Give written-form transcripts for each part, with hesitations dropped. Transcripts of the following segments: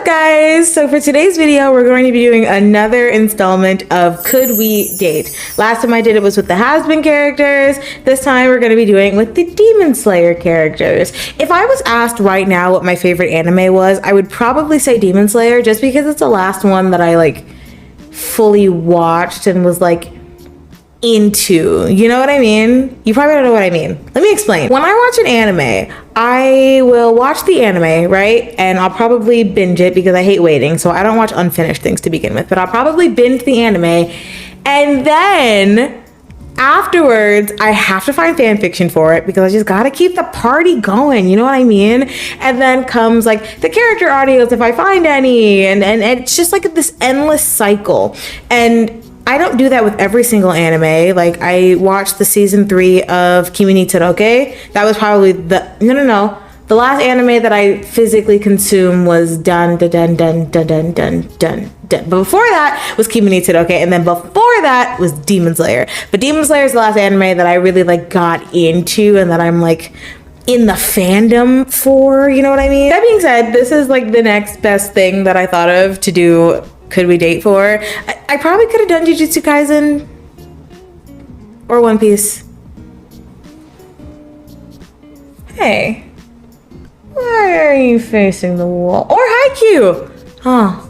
up, guys? So for today's video, we're going to be doing another installment of Could We Date? Last time I did it was with the Has-Been characters. This time we're going to be doing it with the Demon Slayer characters. If I was asked right now what my favorite anime was, I would probably say Demon Slayer, just because it's the last one that I fully watched and was into. You know what I mean? You probably don't know what I mean. Let me explain. When I watch an anime, I will watch the anime, right? And I'll probably binge it because I hate waiting. So I don't watch unfinished things to begin with, but I'll probably binge the anime. And then afterwards, I have to find fan fiction for it because I just gotta keep the party going. You know what I mean? And then comes the character audios if I find any. And it's just this endless cycle. And I don't do that with every single anime. I watched the season 3 of Kimi ni Todoroki. That was probably the last anime that I physically consumed was Dun Dun Dun Dun Dun Dun Dun Dun. But before that was Kimi ni Todoroki, and then before that was Demon Slayer. But Demon Slayer is the last anime that I really got into and that I'm in the fandom for, you know what I mean? That being said, this is the next best thing that I thought of to do Could We Date for. I probably could have done Jujutsu Kaisen or One Piece. Hey, why are you facing the wall? Or Haikyuu. Huh.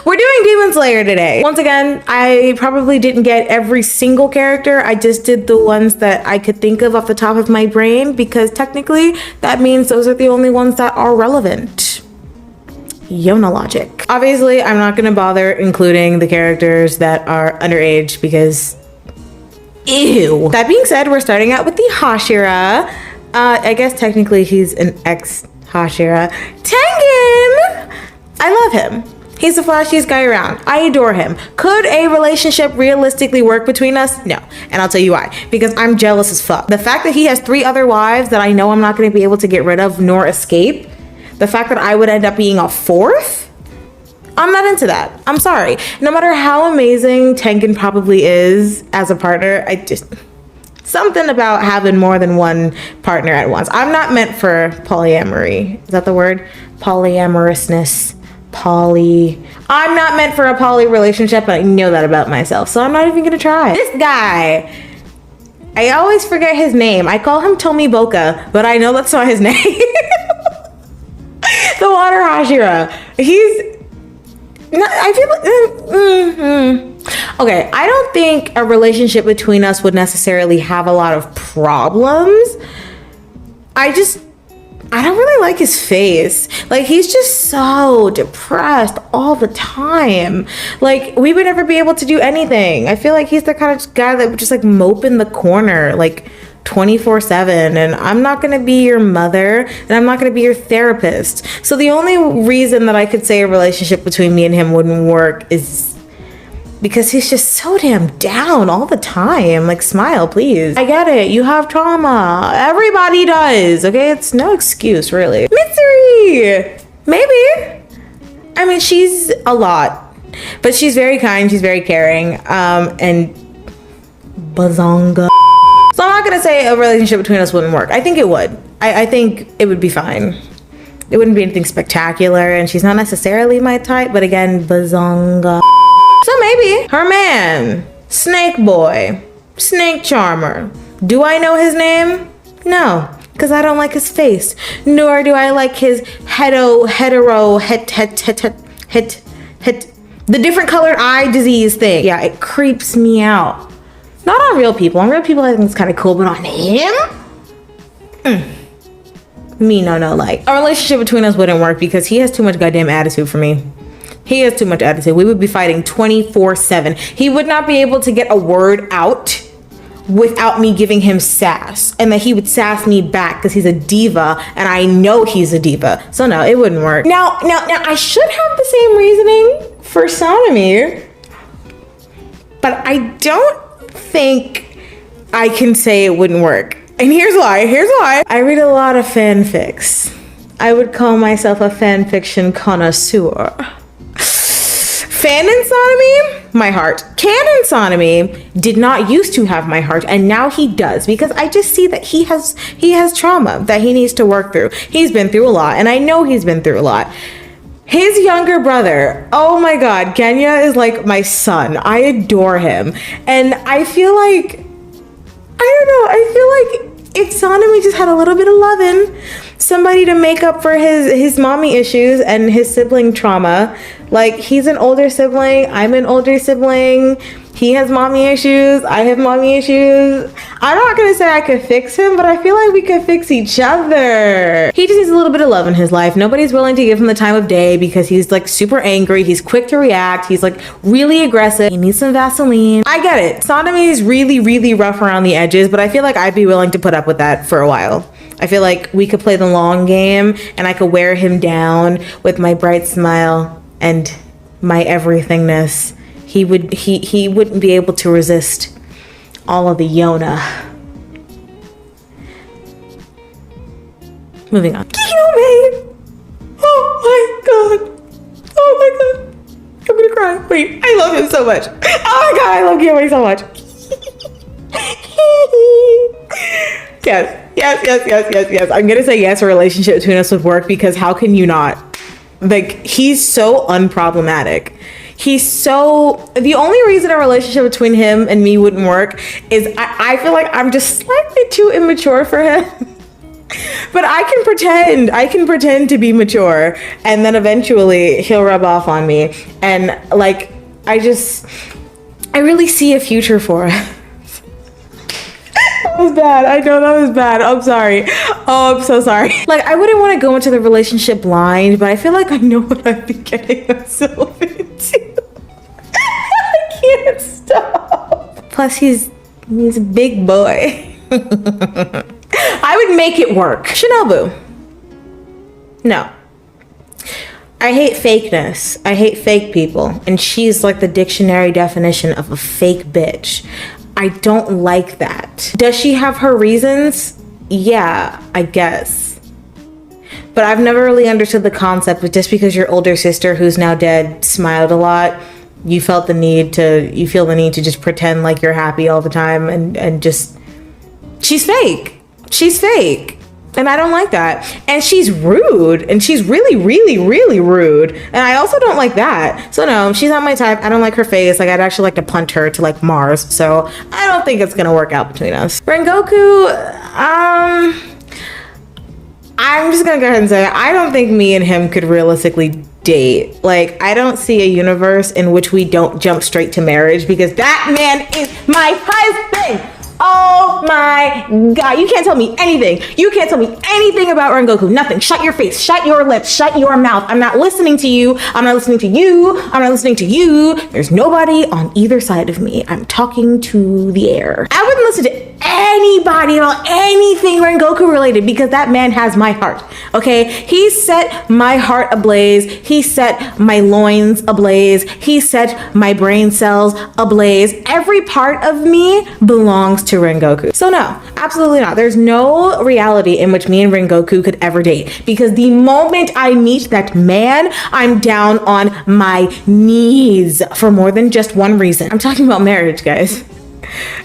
We're doing Demon Slayer today. Once again, I probably didn't get every single character. I just did the ones that I could think of off the top of my brain because technically that means those are the only ones that are relevant. Yona logic. Obviously, I'm not gonna bother including the characters that are underage because ew. That being said, we're starting out with the Hashira. I guess technically he's an ex-Hashira. Tengen! I love him. He's the flashiest guy around. I adore him. Could a relationship realistically work between us? No. And I'll tell you why. Because I'm jealous as fuck. The fact that he has 3 other wives that I know I'm not gonna be able to get rid of nor escape, the fact that I would end up being a 4th? I'm not into that. I'm sorry. No matter how amazing Tengen probably is as a partner, something about having more than one partner at once. I'm not meant for polyamory. Is that the word? Polyamorousness. I'm not meant for a poly relationship, but I know that about myself, so I'm not even gonna try. This guy, I always forget his name. I call him Tomi Boka, but I know that's not his name. The Water Hashira. Okay, I don't think a relationship between us would necessarily have a lot of problems. I don't really like his face. He's just so depressed all the time. We would never be able to do anything. I feel like he's the kind of guy that would just mope in the corner 24/7, and I'm not gonna be your mother and I'm not gonna be your therapist. So the only reason that I could say a relationship between me and him wouldn't work is because he's just so damn down all the time. Smile, please. I get it. You have trauma. Everybody does. Okay, it's no excuse, really. Mitsuri! Maybe. I mean, she's a lot, but she's very kind. She's very caring. And bazonga. So I'm not gonna say a relationship between us wouldn't work. I think it would. I think it would be fine. It wouldn't be anything spectacular, and she's not necessarily my type, but again, bazonga. So maybe her man, Snake Boy, Snake Charmer. Do I know his name? No, because I don't like his face. Nor do I like his the different colored eye disease thing. Yeah, it creeps me out. Not on real people. On real people, I think it's kind of cool, but on him? Me, no. A relationship between us wouldn't work because he has too much goddamn attitude for me. He has too much attitude. We would be fighting 24/7. He would not be able to get a word out without me giving him sass. And that he would sass me back because he's a diva and I know he's a diva. So no, it wouldn't work. Now, I should have the same reasoning for Sanemi, but I don't think I can say it wouldn't work. And here's why. I read a lot of fanfics. I would call myself a fanfiction connoisseur. Fanon Sanemi, my heart. Canon Sanemi did not used to have my heart, and now he does, because I just see that he has trauma that he needs to work through. He's been through a lot, and I know he's been through a lot. His younger brother, oh my god, Kenya is like my son. I adore him. And I feel like, I feel like if Sonami just had a little bit of loving, somebody to make up for his mommy issues and his sibling trauma. Like, he's an older sibling, I'm an older sibling. He has mommy issues, I have mommy issues. I'm not gonna say I could fix him, but I feel like we could fix each other. He just needs a little bit of love in his life. Nobody's willing to give him the time of day because he's like super angry. He's quick to react. He's like really aggressive. He needs some Vaseline. I get it. Sonami is really, really rough around the edges, but I feel like I'd be willing to put up with that for a while. I feel like we could play the long game and I could wear him down with my bright smile and my everythingness. He wouldn't be able to resist all of the Yona. Moving on. Kiyome! Oh my god. Oh my god. I'm gonna cry. Wait, I love him so much. Oh my god, I love Kiyome so much. Yes. I'm gonna say yes, a relationship between us would work because how can you not? Like, he's so unproblematic. The only reason a relationship between him and me wouldn't work is I feel like I'm just slightly too immature for him. But I can pretend to be mature and then eventually he'll rub off on me. And like, I really see a future for it. That was bad. I know that was bad. I'm sorry. Oh, I'm so sorry. Like, I wouldn't want to go into the relationship blind, but I feel like I know what I'd be getting myself into. I can't stop. Plus, he's a big boy. I would make it work. Shinobu. No. I hate fakeness. I hate fake people. And she's like the dictionary definition of a fake bitch. I don't like that. Does she have her reasons? Yeah, I guess. But I've never really understood the concept of just because your older sister, who's now dead, smiled a lot, you feel the need to just pretend like you're happy all the time and just, she's fake. She's fake. And I don't like that. And she's rude. And she's really, really, really rude. And I also don't like that. So no, she's not my type. I don't like her face. Like, I'd actually like to punt her to like Mars. So I don't think it's gonna work out between us. Rengoku, I'm just gonna go ahead and say, I don't think me and him could realistically date. Like, I don't see a universe in which we don't jump straight to marriage because that man is my husband. Oh my god, you can't tell me anything. You can't tell me anything about Rengoku. Nothing. Shut your face. Shut your lips. Shut your mouth. I'm not listening to you. I'm not listening to you. I'm not listening to you. There's nobody on either side of me. I'm talking to the air. I wouldn't listen to anybody about anything Rengoku related because that man has my heart. Okay? He set my heart ablaze. He set my loins ablaze. He set my brain cells ablaze. Every part of me belongs to Rengoku. So no, absolutely not. There's no reality in which me and Rengoku could ever date because the moment I meet that man, I'm down on my knees for more than just one reason. I'm talking about marriage, guys.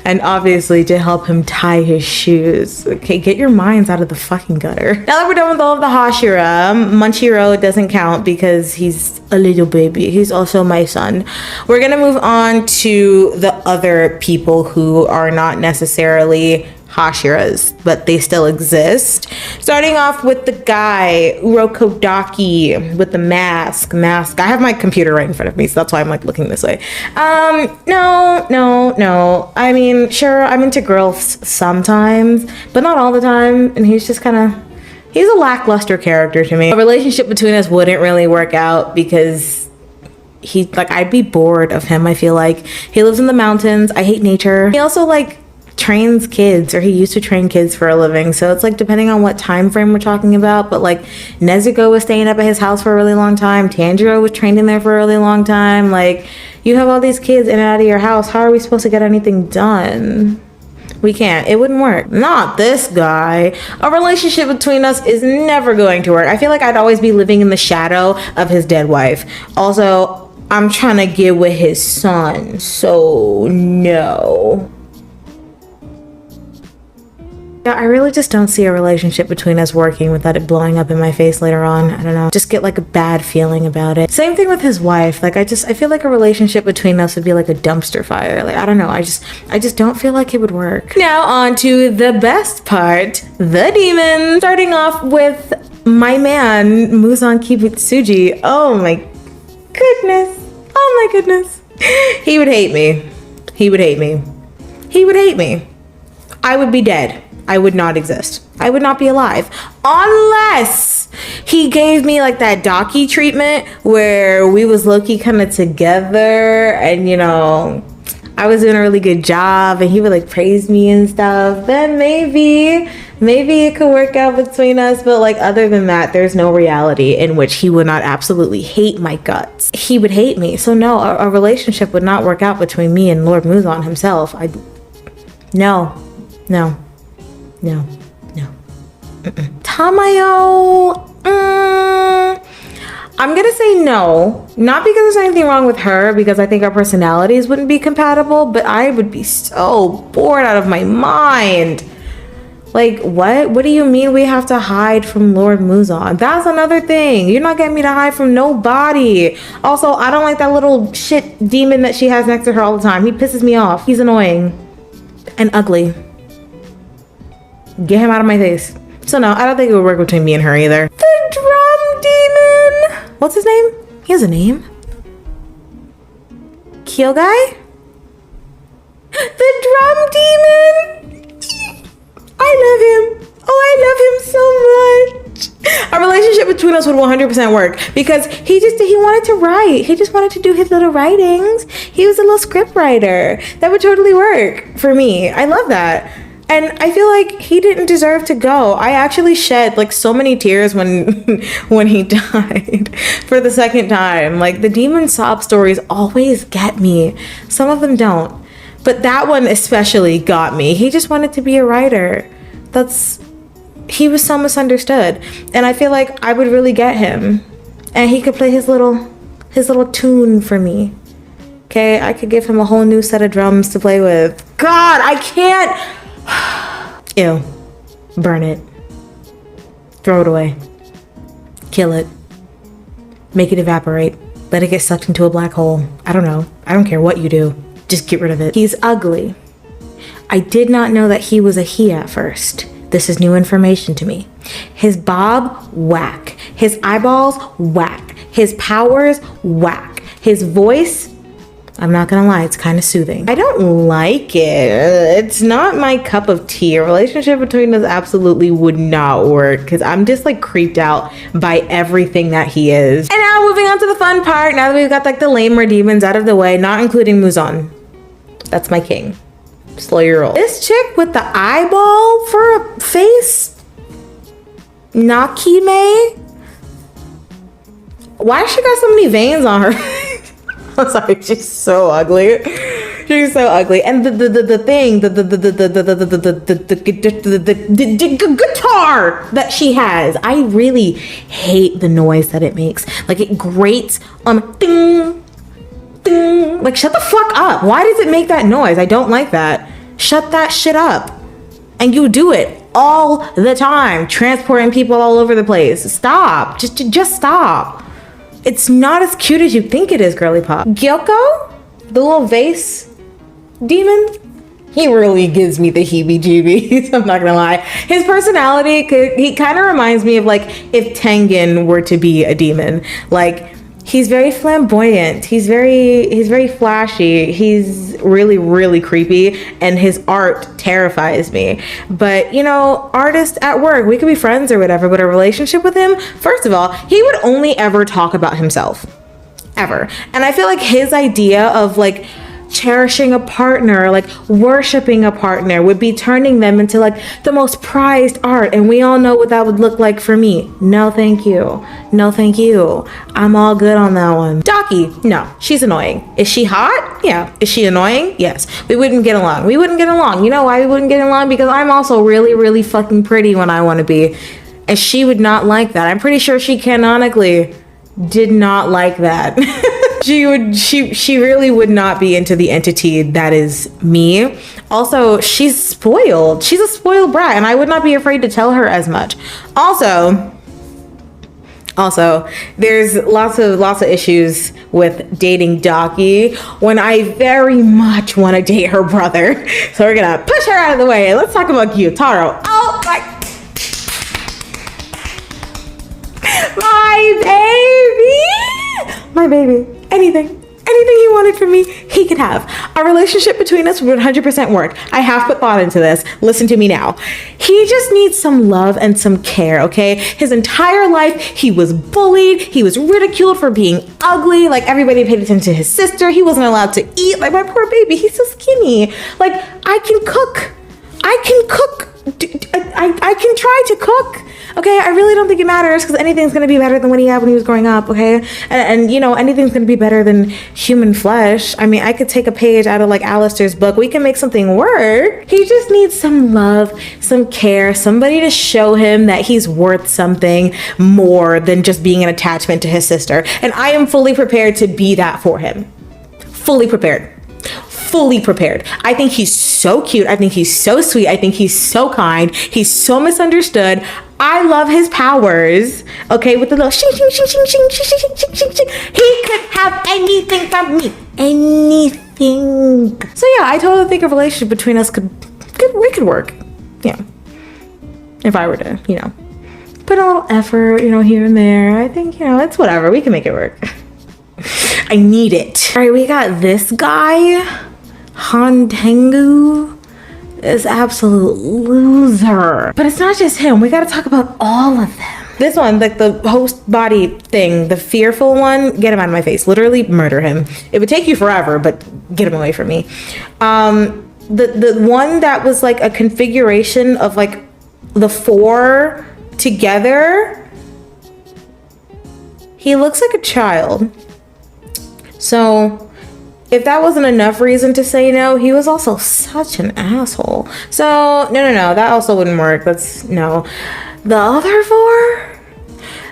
And obviously to help him tie his shoes. Okay, get your minds out of the fucking gutter. Now that we're done with all of the Hashira, Munchiro doesn't count because he's a little baby. He's also my son. We're gonna move on to the other people who are not necessarily Hashiras, but they still exist. Starting off with the guy, Urokodaki, with the mask. I have my computer right in front of me, so that's why I'm like looking this way. No. I mean, sure, I'm into girls sometimes, but not all the time. And he's just he's a lackluster character to me. A relationship between us wouldn't really work out because I'd be bored of him. I feel like he lives in the mountains. I hate nature. He also trains kids, or he used to train kids for a living, so it's depending on what time frame we're talking about, but Nezuko was staying up at his house for a really long time. Tanjiro was trained in there for a really long time. You have all these kids in and out of your house. How are we supposed to get anything done? We can't. It wouldn't work. Not this guy. A relationship between us is never going to work. I feel like I'd always be living in the shadow of his dead wife. Also, I'm trying to get with his son, so no. Yeah, I really just don't see a relationship between us working without it blowing up in my face later on. I don't know. Just get like a bad feeling about it. Same thing with his wife. Like I feel like a relationship between us would be like a dumpster fire. Like I don't know. I just don't feel like it would work. Now on to the best part, the demon. Starting off with my man, Muzan Kibutsuji. Oh my goodness. Oh my goodness. He would hate me. He would hate me. He would hate me. I would be dead. I would not exist. I would not be alive unless he gave me like that Daki treatment where we was low-key kind of together and, you know, I was doing a really good job and he would like praise me and stuff. Then maybe it could work out between us. But like other than that, there's no reality in which he would not absolutely hate my guts. He would hate me. So no, a relationship would not work out between me and Lord Muzan himself. No. Tamayo, I'm gonna say no, not because there's anything wrong with her, because I think our personalities wouldn't be compatible, but I would be so bored out of my mind. Like, what do you mean we have to hide from Lord Muzan? That's another thing. You're not getting me to hide from nobody. Also, I don't like that little shit demon that she has next to her all the time. He pisses me off. He's annoying and ugly. Get him out of my face. So no, I don't think it would work between me and her either. The drum demon. What's his name? He has a name. Kyogai? The drum demon. I love him. Oh, I love him so much. A relationship between us would 100% work because he wanted to write. He just wanted to do his little writings. He was a little script writer. That would totally work for me. I love that. And I feel like he didn't deserve to go. I actually shed like so many tears when he died for the second time. Like the demon sob stories always get me. Some of them don't. But that one especially got me. He just wanted to be a writer. He was so misunderstood. And I feel like I would really get him. And he could play his little tune for me. Okay, I could give him a whole new set of drums to play with. God, I can't. Ew. Burn it. Throw it away. Kill it. Make it evaporate. Let it get sucked into a black hole. I don't know. I don't care what you do. Just get rid of it. He's ugly. I did not know that he was a he at first. This is new information to me. His bob, whack. His eyeballs, whack. His powers, whack. His voice, I'm not gonna lie, it's kind of soothing. I don't like it. It's not my cup of tea. A relationship between us absolutely would not work because I'm just like creeped out by everything that he is. And now moving on to the fun part, now that we've got like the lamer demons out of the way, not including Muzan. That's my king. Slow your roll. This chick with the eyeball for a face, Nakime. Why she got so many veins on her? I'm sorry, she's so ugly. She's so ugly. And the guitar that she has, I really hate the noise that it makes. Like it grates ding, ding. Like shut the fuck up. Why does it make that noise? I don't like that. Shut that shit up. And you do it all the time, transporting people all over the place. Stop. Just stop. It's not as cute as you think it is, girly pop. Gyoko, the little vase demon, he really gives me the heebie-jeebies. I'm not gonna lie. His personality, he kind of reminds me of like if Tengen were to be a demon. Like he's very flamboyant. He's very flashy. He's really, really creepy, and his art terrifies me. But you know, artist at work, we could be friends or whatever, but a relationship with him, first of all, he would only ever talk about himself. Ever. And I feel like his idea of like cherishing a partner, like worshiping a partner, would be turning them into like the most prized art, and we all know what that would look like for me. No thank you. No thank you. I'm all good on that one. Daki, no, she's annoying. Is she hot? Yeah. Is she annoying? Yes. We wouldn't get along. You know why we wouldn't get along? Because I'm also really, really fucking pretty when I want to be, and she would not like that. I'm pretty sure she canonically did not like that. She really would not be into the entity that is me. Also, she's spoiled. She's a spoiled brat, and I would not be afraid to tell her as much. Also, there's lots of issues with dating Daki when I very much want to date her brother. So we're gonna push her out of the way. Let's talk about Gyutaro. Oh my baby. Anything he wanted from me, he could have. Our relationship between us would 100% work. I have put thought into this. Listen to me now. He just needs some love and some care, okay? His entire life, he was bullied. He was ridiculed for being ugly. Like, everybody paid attention to his sister. He wasn't allowed to eat. Like, my poor baby, he's so skinny. Like, I can cook. I can try to cook. Okay, I really don't think it matters because anything's gonna be better than what he had when he was growing up, okay? And you know, anything's gonna be better than human flesh. I mean, I could take a page out of like Alistair's book. We can make something work. He just needs some love, some care, somebody to show him that he's worth something more than just being an attachment to his sister. And I am fully prepared to be that for him. Fully prepared. I think he's so cute. I think he's so sweet. I think he's so kind. He's so misunderstood. I love his powers. Okay, with the little shing shing shing shing shing shing shing shing shing shing. He could have anything from me. Anything. So yeah, I totally think a relationship between us could work. Yeah. If I were to, you know, put a little effort, you know, here and there. I think, you know, it's whatever. We can make it work. I need it. All right, we got this guy. Han Tengu is absolute loser. But it's not just him. We gotta talk about all of them. This one, like the host body thing, the fearful one, get him out of my face. Literally murder him. It would take you forever, but get him away from me. The one that was like a configuration of like the 4 together, he looks like a child. So if that wasn't enough reason to say no, he was also such an asshole. So no, that also wouldn't work. That's no. The other 4,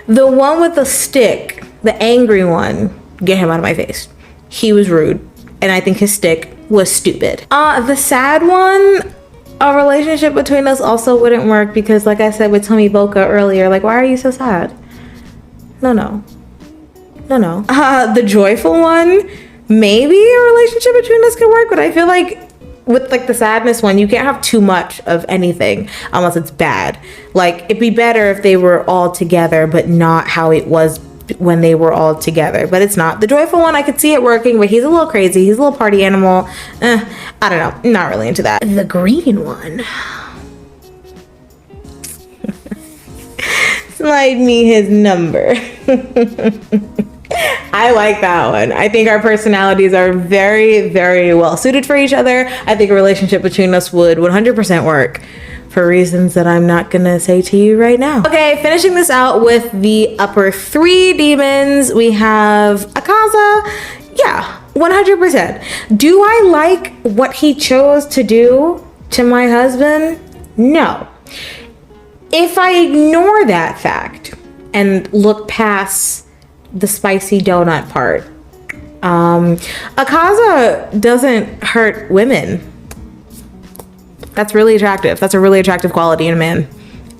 the one with the stick, the angry one, get him out of my face. He was rude, and I think his stick was stupid. The sad one, a relationship between us also wouldn't work because, like I said with Tomiboka earlier, like, why are you so sad? No. The joyful one, maybe a relationship between us could work, but I feel like with like the sadness one, you can't have too much of anything unless it's bad. Like, it'd be better if they were all together, but not how it was when they were all together. But it's not. The joyful one, I could see it working, but he's a little crazy. He's a little party animal. I don't know. Not really into that. The green one. Slide me his number. I like that one. I think our personalities are very, very well suited for each other. I think a relationship between us would 100% work for reasons that I'm not gonna say to you right now. Okay, finishing this out with the upper 3 demons, we have Akaza. Yeah, 100%. Do I like what he chose to do to my husband? No. If I ignore that fact and look past the spicy donut part, Akaza doesn't hurt women. That's really attractive. That's a really attractive quality in a man,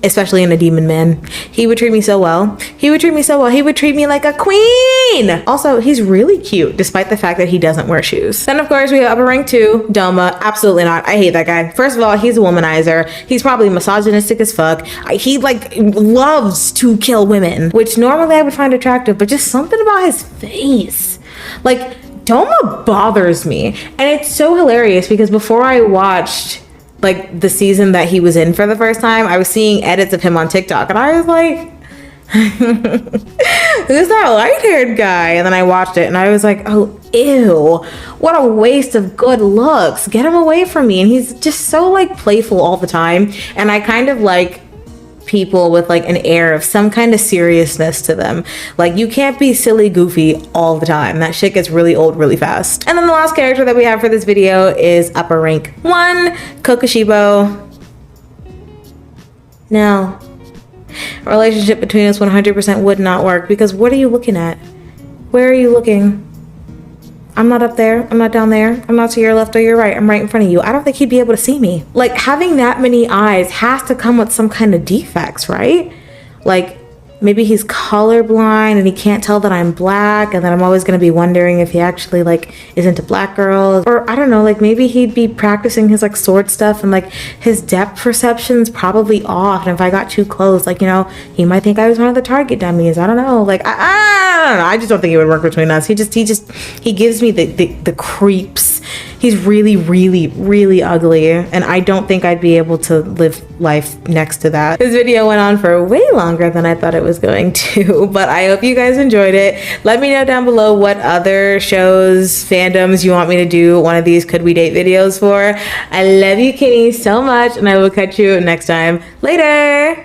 especially in a demon man. He would treat me so well. He would treat me like a queen. Also, he's really cute, despite the fact that he doesn't wear shoes. Then, of course, we have upper rank 2, Doma. Absolutely not. I hate that guy. First of all, he's a womanizer. He's probably misogynistic as fuck. He, like, loves to kill women, which normally I would find attractive, but just something about his face. Like, Doma bothers me. And it's so hilarious because before I watched like the season that he was in for the first time, I was seeing edits of him on TikTok and I was like, who's that light-haired guy? And then I watched it and I was like, oh, ew, what a waste of good looks. Get him away from me. And he's just so like playful all the time. And I kind of like people with like an air of some kind of seriousness to them. Like, you can't be silly goofy all the time. That shit gets really old really fast. And then the last character that we have for this video is upper rank 1, Kokushibo. No. A relationship between us 100% would not work because what are you looking at? Where are you looking? I'm not up there. I'm not down there. I'm not to your left or your right. I'm right in front of you. I don't think he'd be able to see me. Like, having that many eyes has to come with some kind of defects, right? Like, maybe he's colorblind and he can't tell that I'm black, and then I'm always going to be wondering if he actually like is into black girls. Or I don't know, like maybe he'd be practicing his like sword stuff and like his depth perception's probably off, and if I got too close, like, you know, he might think I was one of the target dummies. I don't know. Like I don't know. I just don't think it would work between us. He gives me the creeps. He's really, really, really ugly, and I don't think I'd be able to live life next to that. This video went on for way longer than I thought it was going to, but I hope you guys enjoyed it. Let me know down below what other shows, fandoms you want me to do one of these Could We Date videos for. I love you, Kitty, so much, and I will catch you next time. Later!